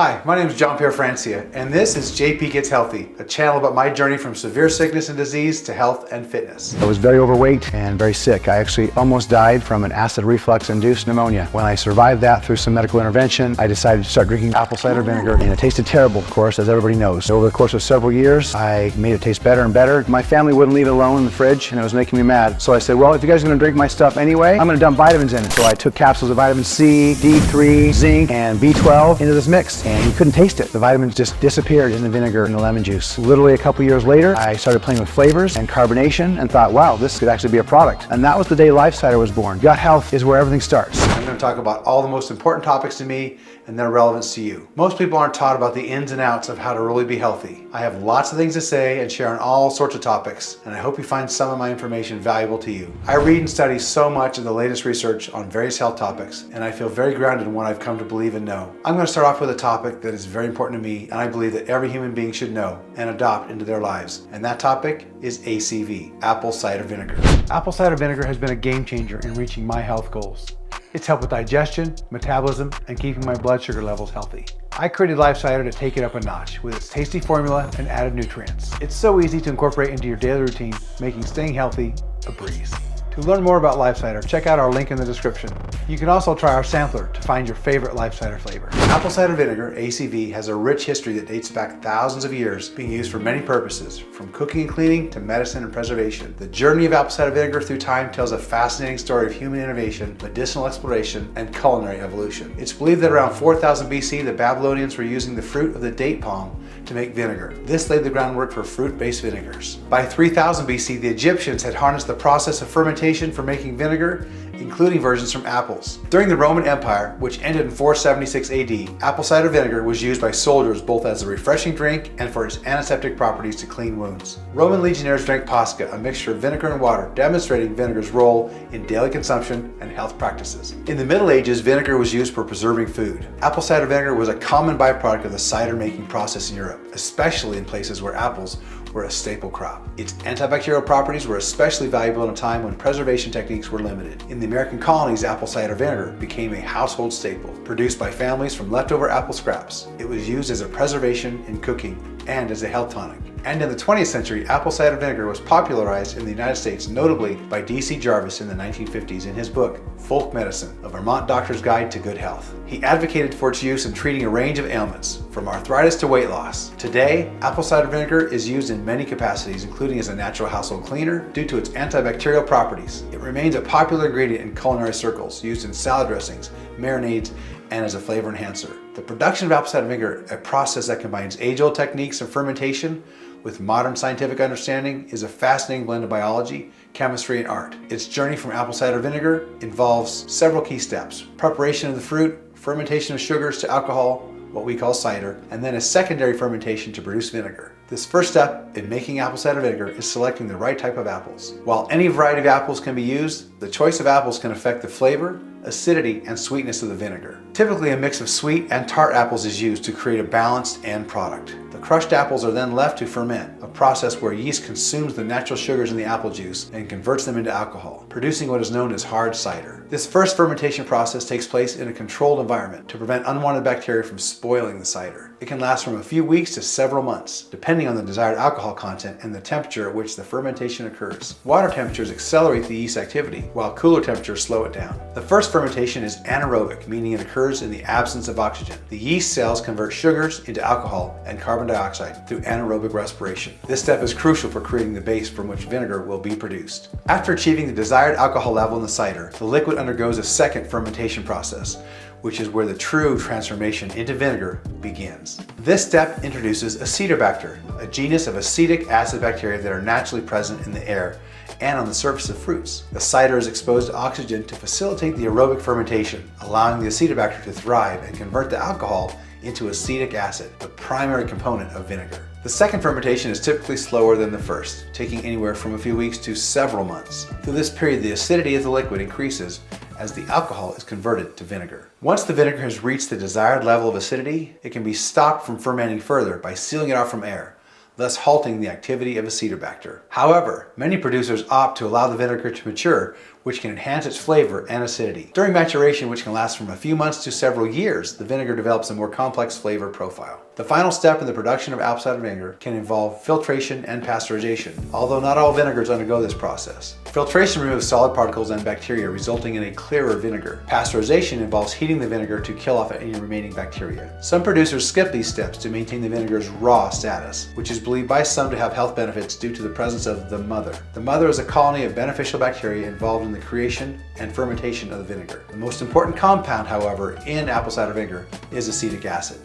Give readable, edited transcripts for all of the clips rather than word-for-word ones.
Hi, my name is Jean-Pierre Francia, and this is JP Gets Healthy, a channel about my journey from severe sickness and disease to health and fitness. I was very overweight and very sick. I actually almost died from an acid reflux-induced pneumonia. When I survived that through some medical intervention, I decided to start drinking apple cider vinegar, and it tasted terrible, of course, as everybody knows. Over the course of several years, I made it taste better and better. My family wouldn't leave it alone in the fridge, and it was making me mad. So I said, well, if you guys are gonna drink my stuff anyway, I'm gonna dump vitamins in it. So I took capsules of vitamin C, D3, zinc, and B12 into this mix, and you couldn't taste it. The vitamins just disappeared in the vinegar and the lemon juice. Literally a couple years later, I started playing with flavors and carbonation and thought, wow, this could actually be a product. And that was the day Life Cider was born. Gut health is where everything starts. I'm going to talk about all the most important topics to me and their relevance to you. Most people aren't taught about the ins and outs of how to really be healthy. I have lots of things to say and share on all sorts of topics, and I hope you find some of my information valuable to you. I read and study so much of the latest research on various health topics, and I feel very grounded in what I've come to believe and know. I'm going to start off with a topic that is very important to me, and I believe that every human being should know and adopt into their lives. And that topic is ACV, apple cider vinegar. Apple cider vinegar has been a game changer in reaching my health goals. It's helped with digestion, metabolism, and keeping my blood sugar levels healthy. I created Life Cider to take it up a notch with its tasty formula and added nutrients. It's so easy to incorporate into your daily routine, making staying healthy a breeze. To learn more about Life Cider, check out our link in the description. You can also try our sampler to find your favorite Life Cider flavor. Apple cider vinegar, ACV, has a rich history that dates back thousands of years, being used for many purposes, from cooking and cleaning to medicine and preservation. The journey of apple cider vinegar through time tells a fascinating story of human innovation, medicinal exploration, and culinary evolution. It's believed that around 4000 BC, the Babylonians were using the fruit of the date palm to make vinegar. This laid the groundwork for fruit-based vinegars. By 3000 BC, the Egyptians had harnessed the process of fermentation for making vinegar, including versions from apples. During the Roman Empire, which ended in 476 AD, apple cider vinegar was used by soldiers both as a refreshing drink and for its antiseptic properties to clean wounds. Roman legionnaires drank pasca, a mixture of vinegar and water, demonstrating vinegar's role in daily consumption and health practices. In the Middle Ages, vinegar was used for preserving food. Apple cider vinegar was a common byproduct of the cider making process in Europe, especially in places where apples were a staple crop. Its antibacterial properties were especially valuable in a time when preservation techniques were limited. In the American colonies, apple cider vinegar became a household staple, produced by families from leftover apple scraps. It was used as a preservation in cooking and as a health tonic. And in the 20th century, apple cider vinegar was popularized in the United States, notably by D.C. Jarvis in the 1950s in his book, Folk Medicine, A Vermont Doctor's Guide to Good Health. He advocated for its use in treating a range of ailments, from arthritis to weight loss. Today, apple cider vinegar is used in many capacities, including as a natural household cleaner due to its antibacterial properties. It remains a popular ingredient in culinary circles, used in salad dressings, marinades, and as a flavor enhancer. The production of apple cider vinegar, a process that combines age-old techniques of fermentation with modern scientific understanding, is a fascinating blend of biology, chemistry, and art. Its journey from apple cider vinegar involves several key steps: preparation of the fruit, fermentation of sugars to alcohol, what we call cider, and then a secondary fermentation to produce vinegar. This first step in making apple cider vinegar is selecting the right type of apples. While any variety of apples can be used, the choice of apples can affect the flavor, acidity, and sweetness of the vinegar. Typically, a mix of sweet and tart apples is used to create a balanced end product. The crushed apples are then left to ferment, a process where yeast consumes the natural sugars in the apple juice and converts them into alcohol, producing what is known as hard cider. This first fermentation process takes place in a controlled environment to prevent unwanted bacteria from spoiling the cider. It can last from a few weeks to several months, depending on the desired alcohol content and the temperature at which the fermentation occurs. Water temperatures accelerate the yeast activity, while cooler temperatures slow it down. The first fermentation is anaerobic, meaning it occurs in the absence of oxygen. The yeast cells convert sugars into alcohol and carbon dioxide through anaerobic respiration. This step is crucial for creating the base from which vinegar will be produced. After achieving the desired alcohol level in the cider, the liquid undergoes a second fermentation process, which is where the true transformation into vinegar begins. This step introduces Acidobacter, a genus of acetic acid bacteria that are naturally present in the air and on the surface of fruits. The cider is exposed to oxygen to facilitate the aerobic fermentation, allowing the Acidobacter to thrive and convert the alcohol into acetic acid, the primary component of vinegar. The second fermentation is typically slower than the first, taking anywhere from a few weeks to several months. Through this period, the acidity of the liquid increases as the alcohol is converted to vinegar. Once the vinegar has reached the desired level of acidity, it can be stopped from fermenting further by sealing it off from air, thus halting the activity of Acidobacter. However, many producers opt to allow the vinegar to mature which can enhance its flavor and acidity. During maturation, which can last from a few months to several years, the vinegar develops a more complex flavor profile. The final step in the production of apple cider vinegar can involve filtration and pasteurization, although not all vinegars undergo this process. Filtration removes solid particles and bacteria, resulting in a clearer vinegar. Pasteurization involves heating the vinegar to kill off any remaining bacteria. Some producers skip these steps to maintain the vinegar's raw status, which is believed by some to have health benefits due to the presence of the mother. The mother is a colony of beneficial bacteria involved in the creation and fermentation of the vinegar. The most important compound, however, in apple cider vinegar is acetic acid,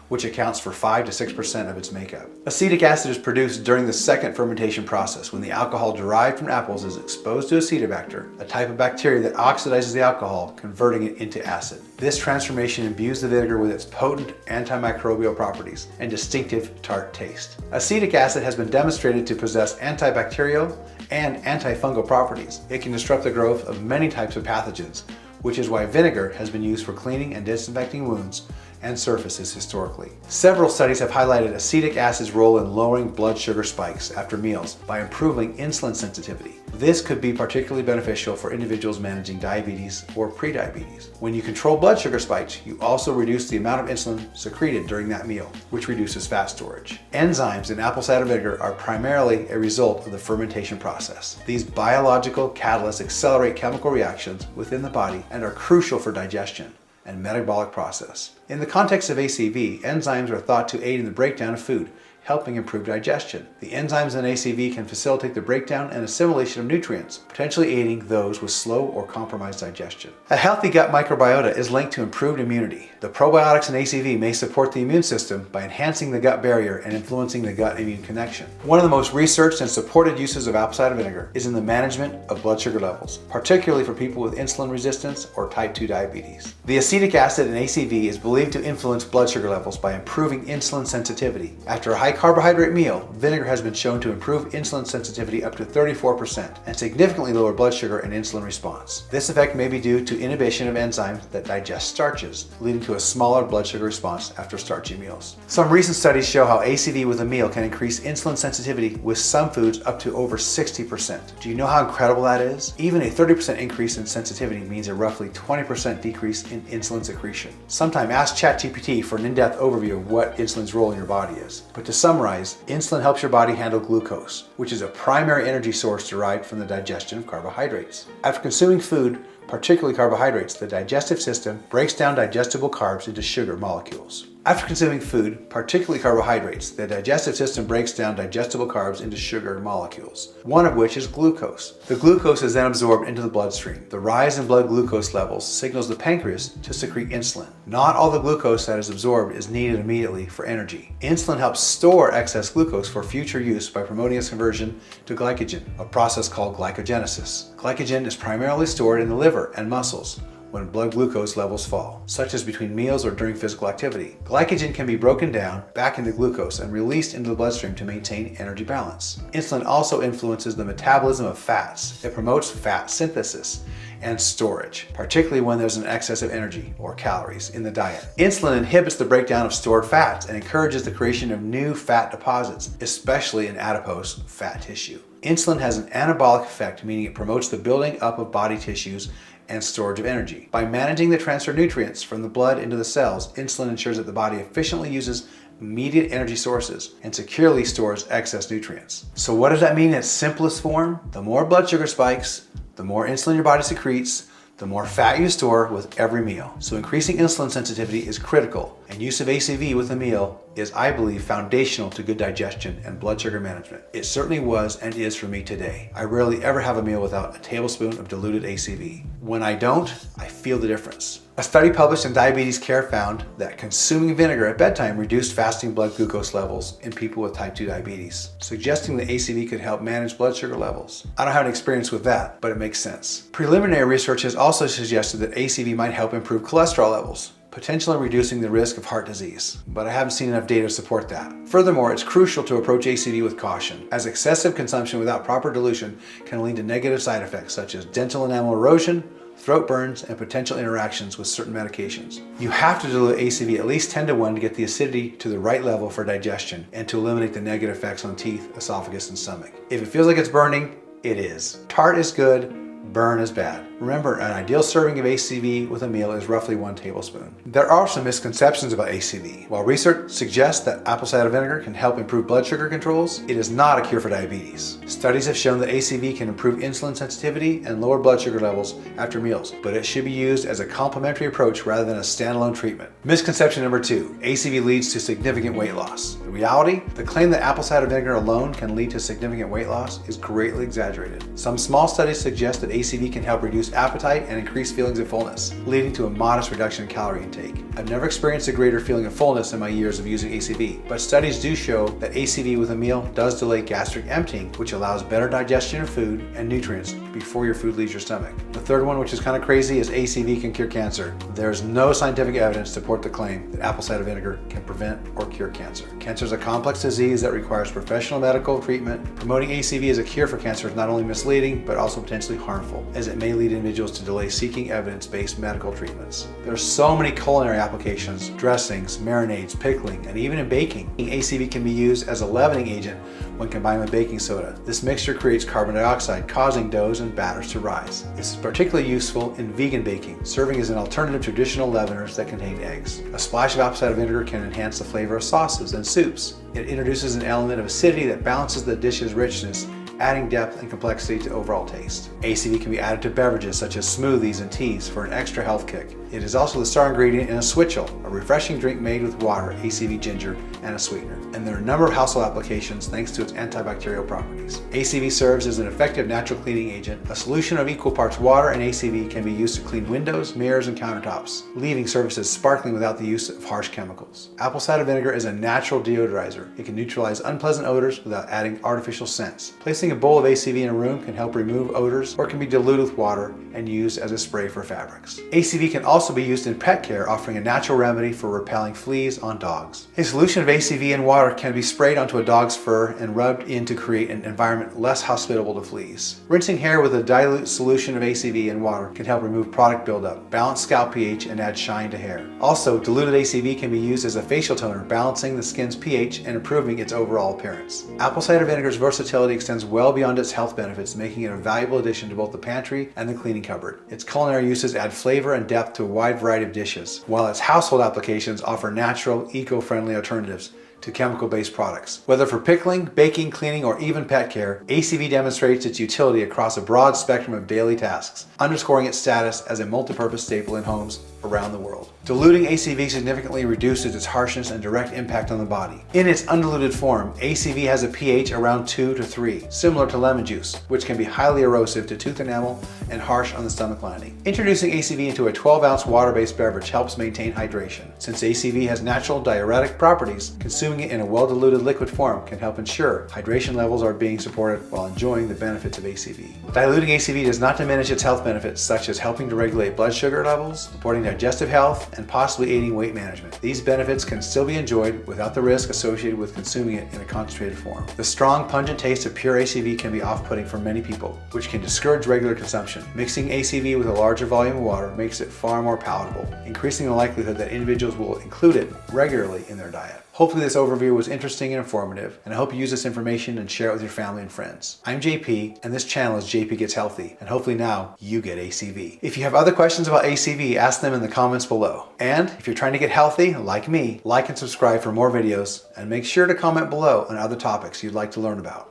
which accounts for 5 to 6% of its makeup. Acetic acid is produced during the second fermentation process when the alcohol derived from apples is exposed to Acetobacter, a type of bacteria that oxidizes the alcohol, converting it into acid. This transformation imbues the vinegar with its potent antimicrobial properties and distinctive tart taste. Acetic acid has been demonstrated to possess antibacterial and antifungal properties. It can disrupt the growth of many types of pathogens, which is why vinegar has been used for cleaning and disinfecting wounds and surfaces historically. Several studies have highlighted acetic acid's role in lowering blood sugar spikes after meals by improving insulin sensitivity. This could be particularly beneficial for individuals managing diabetes or prediabetes. When you control blood sugar spikes, you also reduce the amount of insulin secreted during that meal, which reduces fat storage. Enzymes in apple cider vinegar are primarily a result of the fermentation process. These biological catalysts accelerate chemical reactions within the body and are crucial for digestion and metabolic process. In the context of ACV, enzymes are thought to aid in the breakdown of food, helping improve digestion. The enzymes in ACV can facilitate the breakdown and assimilation of nutrients, potentially aiding those with slow or compromised digestion. A healthy gut microbiota is linked to improved immunity. The probiotics in ACV may support the immune system by enhancing the gut barrier and influencing the gut-immune connection. One of the most researched and supported uses of apple cider vinegar is in the management of blood sugar levels, particularly for people with insulin resistance or type 2 diabetes. The acetic acid in ACV is believed to influence blood sugar levels by improving insulin sensitivity. After a high carbohydrate meal, vinegar has been shown to improve insulin sensitivity up to 34% and significantly lower blood sugar and insulin response. This effect may be due to inhibition of enzymes that digest starches, leading to a smaller blood sugar response after starchy meals. Some recent studies show how ACV with a meal can increase insulin sensitivity with some foods up to over 60%. Do you know how incredible that is? Even a 30% increase in sensitivity means a roughly 20% decrease in insulin secretion. Sometime ask ChatGPT for an in-depth overview of what insulin's role in your body is. But to summarize, insulin helps your body handle glucose, which is a primary energy source derived from the digestion of carbohydrates. After consuming food, particularly carbohydrates, the digestive system breaks down digestible carbs into sugar molecules. After consuming food, particularly carbohydrates, the digestive system breaks down digestible carbs into sugar molecules, one of which is glucose. The glucose is then absorbed into the bloodstream. The rise in blood glucose levels signals the pancreas to secrete insulin. Not all the glucose that is absorbed is needed immediately for energy. Insulin helps store excess glucose for future use by promoting its conversion to glycogen, a process called glycogenesis. Glycogen is primarily stored in the liver and muscles when blood glucose levels fall, such as between meals or during physical activity. Glycogen can be broken down back into glucose and released into the bloodstream to maintain energy balance. Insulin also influences the metabolism of fats. It promotes fat synthesis and storage, particularly when there's an excess of energy or calories in the diet. Insulin inhibits the breakdown of stored fats and encourages the creation of new fat deposits, especially in adipose fat tissue. Insulin has an anabolic effect, meaning it promotes the building up of body tissues and storage of energy. By managing the transfer of nutrients from the blood into the cells, insulin ensures that the body efficiently uses immediate energy sources and securely stores excess nutrients. So what does that mean in its simplest form? The more blood sugar spikes, the more insulin your body secretes, the more fat you store with every meal. So increasing insulin sensitivity is critical, and use of ACV with a meal is, I believe, foundational to good digestion and blood sugar management. It certainly was and is for me today. I rarely ever have a meal without a tablespoon of diluted ACV. When I don't, I feel the difference. A study published in Diabetes Care found that consuming vinegar at bedtime reduced fasting blood glucose levels in people with type 2 diabetes, suggesting that ACV could help manage blood sugar levels. I don't have any experience with that, but it makes sense. Preliminary research has also suggested that ACV might help improve cholesterol levels, potentially reducing the risk of heart disease, but I haven't seen enough data to support that. Furthermore, it's crucial to approach ACV with caution, as excessive consumption without proper dilution can lead to negative side effects such as dental enamel erosion, throat burns, and potential interactions with certain medications. You have to dilute ACV at least 10:1 to get the acidity to the right level for digestion and to eliminate the negative effects on teeth, esophagus, and stomach. If it feels like it's burning, it is. Tart is good, burn is bad. Remember, an ideal serving of ACV with a meal is roughly 1 tablespoon. There are some misconceptions about ACV. While research suggests that apple cider vinegar can help improve blood sugar controls, it is not a cure for diabetes. Studies have shown that ACV can improve insulin sensitivity and lower blood sugar levels after meals, but it should be used as a complementary approach rather than a standalone treatment. Misconception number 2, ACV leads to significant weight loss. In reality, the claim that apple cider vinegar alone can lead to significant weight loss is greatly exaggerated. Some small studies suggest that ACV can help reduce appetite and increase feelings of fullness, leading to a modest reduction in calorie intake. I've never experienced a greater feeling of fullness in my years of using ACV, but studies do show that ACV with a meal does delay gastric emptying, which allows better digestion of food and nutrients before your food leaves your stomach. The third one, which is kind of crazy, is ACV can cure cancer. There's no scientific evidence to support the claim that apple cider vinegar can prevent or cure cancer. Cancer is a complex disease that requires professional medical treatment. Promoting ACV as a cure for cancer is not only misleading, but also potentially harmful, as it may lead individuals to delay seeking evidence-based medical treatments. There are so many culinary applications, dressings, marinades, pickling, and even in baking. ACV can be used as a leavening agent when combined with baking soda. This mixture creates carbon dioxide, causing doughs and batters to rise. This is particularly useful in vegan baking, serving as an alternative to traditional leaveners that contain eggs. A splash of apple cider vinegar can enhance the flavor of sauces and soups. It introduces an element of acidity that balances the dish's richness, adding depth and complexity to overall taste. ACV can be added to beverages such as smoothies and teas for an extra health kick. It is also the star ingredient in a switchel, a refreshing drink made with water, ACV ginger, and a sweetener. And there are a number of household applications thanks to its antibacterial properties. ACV serves as an effective natural cleaning agent. A solution of equal parts water and ACV can be used to clean windows, mirrors, and countertops, leaving surfaces sparkling without the use of harsh chemicals. Apple cider vinegar is a natural deodorizer. It can neutralize unpleasant odors without adding artificial scents. Placing a bowl of ACV in a room can help remove odors or can be diluted with water and used as a spray for fabrics. ACV can also be used in pet care, offering a natural remedy for repelling fleas on dogs. A solution of ACV in water can be sprayed onto a dog's fur and rubbed in to create an environment less hospitable to fleas. Rinsing hair with a dilute solution of ACV in water can help remove product buildup, balance scalp pH, and add shine to hair. Also, diluted ACV can be used as a facial toner, balancing the skin's pH and improving its overall appearance. Apple cider vinegar's versatility extends well beyond its health benefits, making it a valuable addition to both the pantry and the cleaning cupboard. Its culinary uses add flavor and depth to a wide variety of dishes, while its household applications offer natural, eco-friendly alternatives to chemical-based products. Whether for pickling, baking, cleaning, or even pet care, ACV demonstrates its utility across a broad spectrum of daily tasks, underscoring its status as a multi-purpose staple in homes around the world. Diluting ACV significantly reduces its harshness and direct impact on the body. In its undiluted form, ACV has a pH around 2 to 3, similar to lemon juice, which can be highly erosive to tooth enamel and harsh on the stomach lining. Introducing ACV into a 12-ounce water-based beverage helps maintain hydration. Since ACV has natural diuretic properties, consuming it in a well-diluted liquid form can help ensure hydration levels are being supported while enjoying the benefits of ACV. Diluting ACV does not diminish its health benefits, such as helping to regulate blood sugar levels, supporting digestive health, and possibly aiding weight management. These benefits can still be enjoyed without the risk associated with consuming it in a concentrated form. The strong, pungent taste of pure ACV can be off-putting for many people, which can discourage regular consumption. Mixing ACV with a larger volume of water makes it far more palatable, increasing the likelihood that individuals will include it regularly in their diet. Hopefully this overview was interesting and informative, and I hope you use this information and share it with your family and friends. I'm JP, and this channel is JP Gets Healthy, and hopefully now you get ACV. If you have other questions about ACV, ask them in the comments below. And if you're trying to get healthy, like me, like and subscribe for more videos, and make sure to comment below on other topics you'd like to learn about.